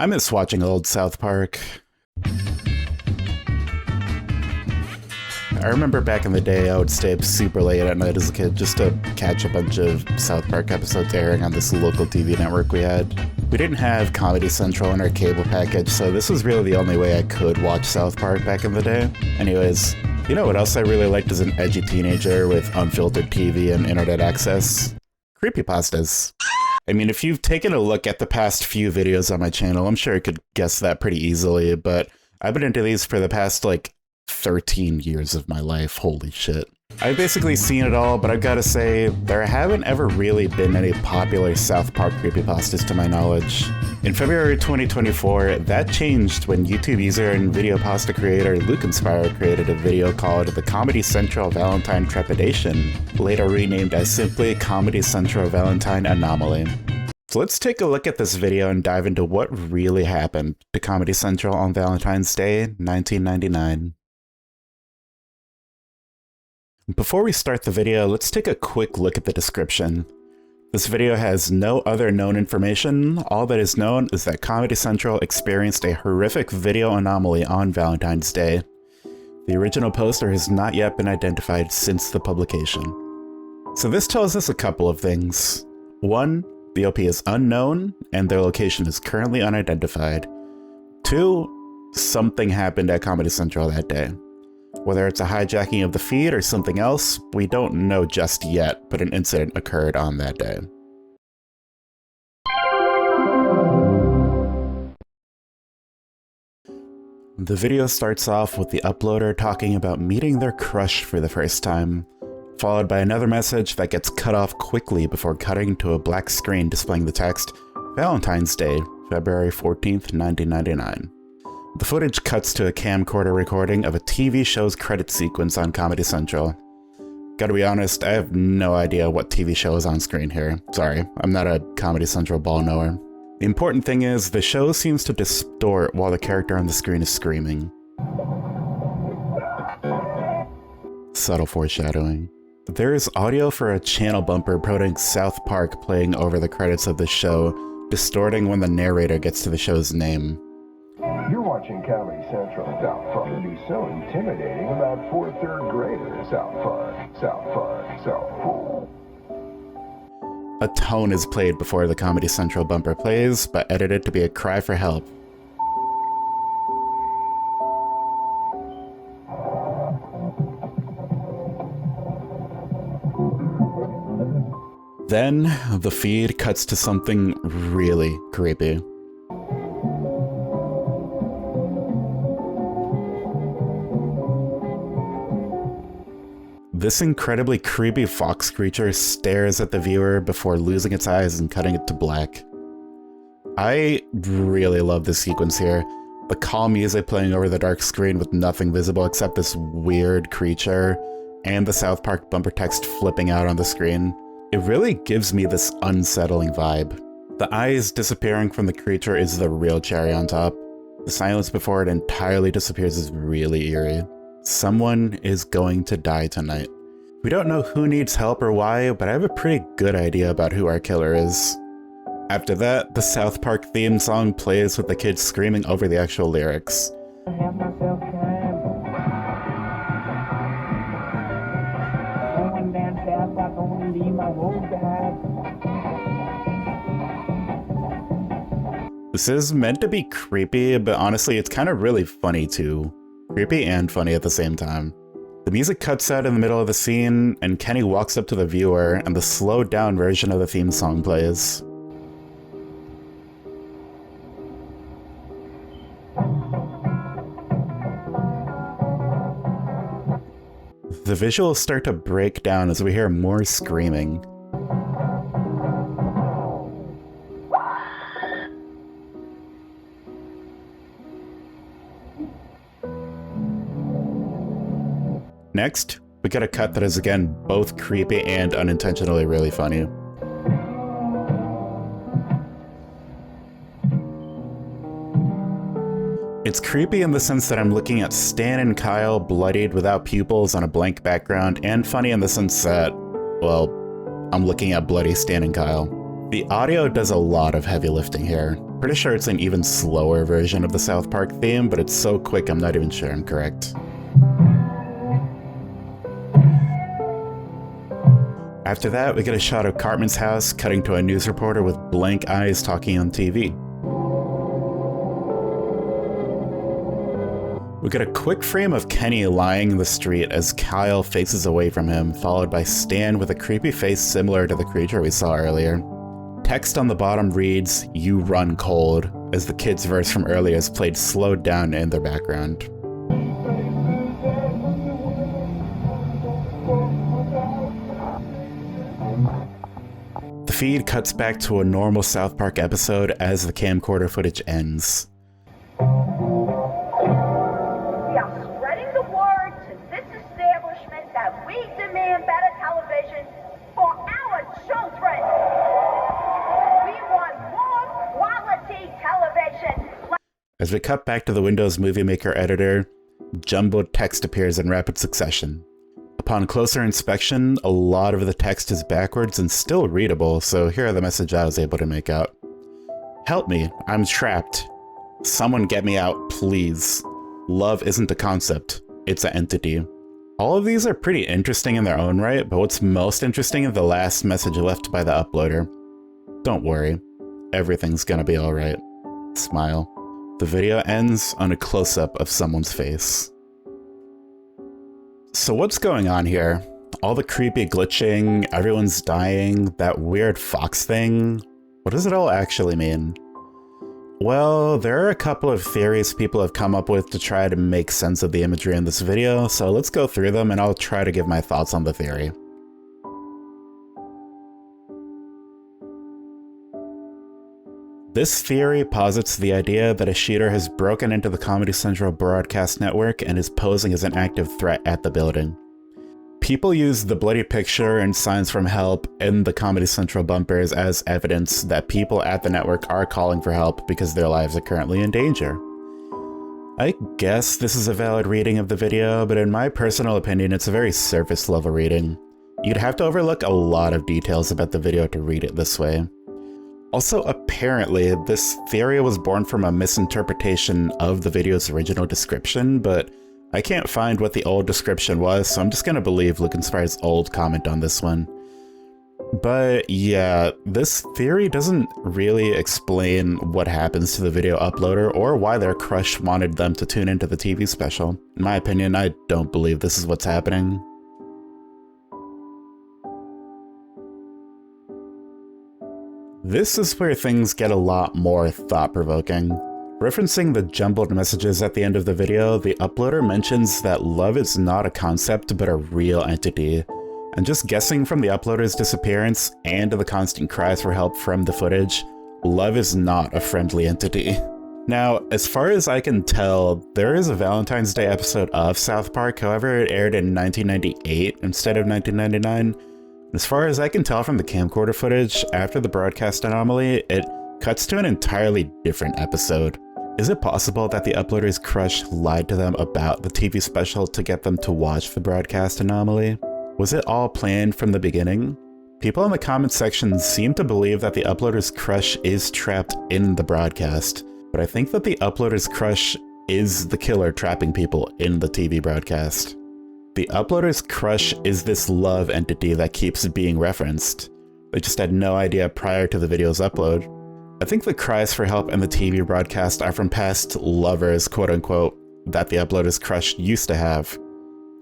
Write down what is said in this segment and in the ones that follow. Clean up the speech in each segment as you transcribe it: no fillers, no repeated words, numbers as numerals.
I miss watching old South Park. I remember back in the day I would stay up super late at night as a kid just to catch a bunch of South Park episodes airing on this local TV network we had. We didn't have Comedy Central in our cable package, so this was really the only way I could watch South Park back in the day. Anyways, you know what else I really liked as an edgy teenager with unfiltered TV and internet access? Creepypastas. I mean, if you've taken a look at the past few videos on my channel, I'm sure you could guess that pretty easily, but I've been into these for the past, 13 years of my life. Holy shit. I've basically seen it all, but I've got to say, there haven't ever really been any popular South Park creepypastas to my knowledge. In February 2024, that changed when YouTube user and video pasta creator Luke Inspire created a video called The Comedy Central Valentine Trepidation, later renamed as simply Comedy Central Valentine Anomaly. So let's take a look at this video and dive into what really happened to Comedy Central on Valentine's Day, 1999. Before we start the video, let's take a quick look at the description. This video has no other known information. All that is known is that Comedy Central experienced a horrific video anomaly on Valentine's Day. The original poster has not yet been identified since the publication. So this tells us a couple of things. 1, the OP is unknown, and their location is currently unidentified. 2, something happened at Comedy Central that day. Whether it's a hijacking of the feed or something else, we don't know just yet, but an incident occurred on that day. The video starts off with the uploader talking about meeting their crush for the first time, followed by another message that gets cut off quickly before cutting to a black screen displaying the text, Valentine's Day, February 14th, 1999. The footage cuts to a camcorder recording of a TV show's credit sequence on Comedy Central. Gotta be honest, I have no idea what TV show is on screen here. Sorry, I'm not a Comedy Central ball knower. The important thing is, the show seems to distort while the character on the screen is screaming. Subtle foreshadowing. There is audio for a channel bumper promoting South Park playing over the credits of the show, distorting when the narrator gets to the show's name. You're watching Comedy Central. South Park can be so intimidating about 4th, 3rd graders. South Park, South Park, South Park. A tone is played before the Comedy Central bumper plays, but edited to be a cry for help. Then, the feed cuts to something really creepy. This incredibly creepy fox creature stares at the viewer before losing its eyes and cutting it to black. I really love this sequence here. The calm music playing over the dark screen with nothing visible except this weird creature, and the South Park bumper text flipping out on the screen. It really gives me this unsettling vibe. The eyes disappearing from the creature is the real cherry on top. The silence before it entirely disappears is really eerie. Someone is going to die tonight. We don't know who needs help or why, but I have a pretty good idea about who our killer is. After that, the South Park theme song plays with the kids screaming over the actual lyrics. I have myself time. Going down south, I'm gonna leave my road behind. This is meant to be creepy, but honestly, it's kind of really funny too. Creepy and funny at the same time. The music cuts out in the middle of the scene, and Kenny walks up to the viewer, and the slowed down version of the theme song plays. The visuals start to break down as we hear more screaming. Next, we get a cut that is again both creepy and unintentionally really funny. It's creepy in the sense that I'm looking at Stan and Kyle bloodied without pupils on a blank background, and funny in the sense that, well, I'm looking at bloody Stan and Kyle. The audio does a lot of heavy lifting here. Pretty sure it's an even slower version of the South Park theme, but it's so quick I'm not even sure I'm correct. After that, we get a shot of Cartman's house cutting to a news reporter with blank eyes talking on TV. We get a quick frame of Kenny lying in the street as Kyle faces away from him, followed by Stan with a creepy face similar to the creature we saw earlier. Text on the bottom reads, "You run cold," as the kid's verse from earlier is played slowed down in their background. The feed cuts back to a normal South Park episode as the camcorder footage ends. We are spreading the word to this establishment that we demand better television for our children. We want more quality television. As we cut back to the Windows Movie Maker editor, jumbled text appears in rapid succession. Upon closer inspection, a lot of the text is backwards and still readable, so here are the messages I was able to make out. "Help me, I'm trapped. Someone get me out, please. Love isn't a concept, it's an entity." All of these are pretty interesting in their own right, but what's most interesting is the last message left by the uploader. "Don't worry, everything's gonna be alright. Smile." The video ends on a close-up of someone's face. So what's going on here? All the creepy glitching, everyone's dying, that weird fox thing. What does it all actually mean? Well, there are a couple of theories people have come up with to try to make sense of the imagery in this video, so let's go through them and I'll try to give my thoughts on the theory. This theory posits the idea that a shooter has broken into the Comedy Central broadcast network and is posing as an active threat at the building. People use the bloody picture and signs from help in the Comedy Central bumpers as evidence that people at the network are calling for help because their lives are currently in danger. I guess this is a valid reading of the video, but in my personal opinion, it's a very surface level reading. You'd have to overlook a lot of details about the video to read it this way. Also, apparently, this theory was born from a misinterpretation of the video's original description, but I can't find what the old description was, so I'm just gonna believe Lukenspire's old comment on this one. But yeah, this theory doesn't really explain what happens to the video uploader or why their crush wanted them to tune into the TV special. In my opinion, I don't believe this is what's happening. This is where things get a lot more thought-provoking. Referencing the jumbled messages at the end of the video, the uploader mentions that love is not a concept but a real entity. And just guessing from the uploader's disappearance and the constant cries for help from the footage, love is not a friendly entity. Now, as far as I can tell, there is a Valentine's Day episode of South Park, however it aired in 1998 instead of 1999. As far as I can tell from the camcorder footage, after the broadcast anomaly, it cuts to an entirely different episode. Is it possible that the uploader's crush lied to them about the TV special to get them to watch the broadcast anomaly? Was it all planned from the beginning? People in the comments section seem to believe that the uploader's crush is trapped in the broadcast, but I think that the uploader's crush is the killer trapping people in the TV broadcast. The uploader's crush is this love entity that keeps being referenced. They just had no idea prior to the video's upload. I think the cries for help in the TV broadcast are from past lovers, quote-unquote, that the uploader's crush used to have.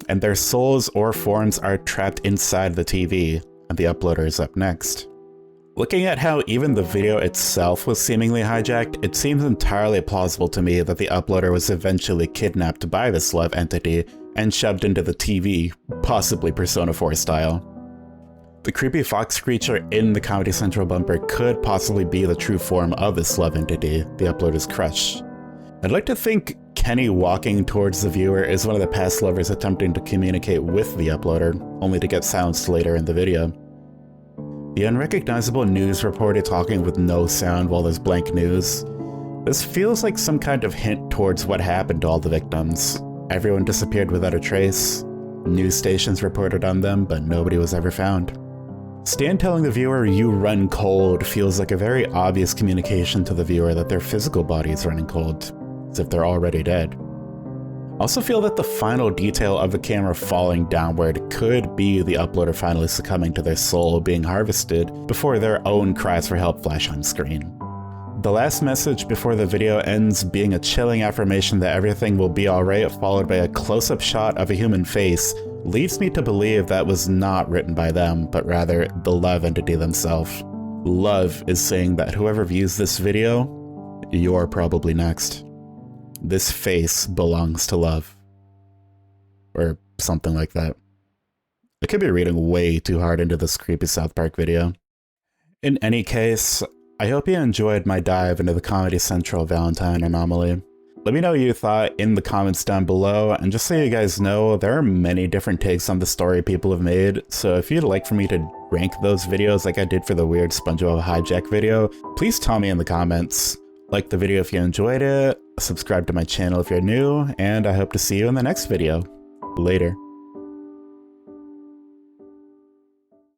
And their souls or forms are trapped inside the TV, and the uploader is up next. Looking at how even the video itself was seemingly hijacked, it seems entirely plausible to me that the uploader was eventually kidnapped by this love entity and shoved into the TV, possibly Persona 4 style. The creepy fox creature in the Comedy Central bumper could possibly be the true form of this love entity, the uploader's crush. I'd like to think Kenny walking towards the viewer is one of the past lovers attempting to communicate with the uploader, only to get silenced later in the video. The unrecognizable news reporter talking with no sound while there's blank news. This feels like some kind of hint towards what happened to all the victims. Everyone disappeared without a trace. News stations reported on them, but nobody was ever found. Stan telling the viewer you run cold feels like a very obvious communication to the viewer that their physical body is running cold, as if they're already dead. I also feel that the final detail of the camera falling downward could be the uploader finally succumbing to their soul being harvested before their own cries for help flash on screen. The last message before the video ends being a chilling affirmation that everything will be alright, followed by a close-up shot of a human face, leads me to believe that was not written by them, but rather the Love entity themselves. Love is saying that whoever views this video, you're probably next. This face belongs to Love. Or something like that. I could be reading way too hard into this creepy South Park video. In any case, I hope you enjoyed my dive into the Comedy Central Valentine anomaly. Let me know what you thought in the comments down below, and just so you guys know, there are many different takes on the story people have made, so if you'd like for me to rank those videos like I did for the weird SpongeBob hijack video, please tell me in the comments. Like the video if you enjoyed it, subscribe to my channel if you're new, and I hope to see you in the next video. Later.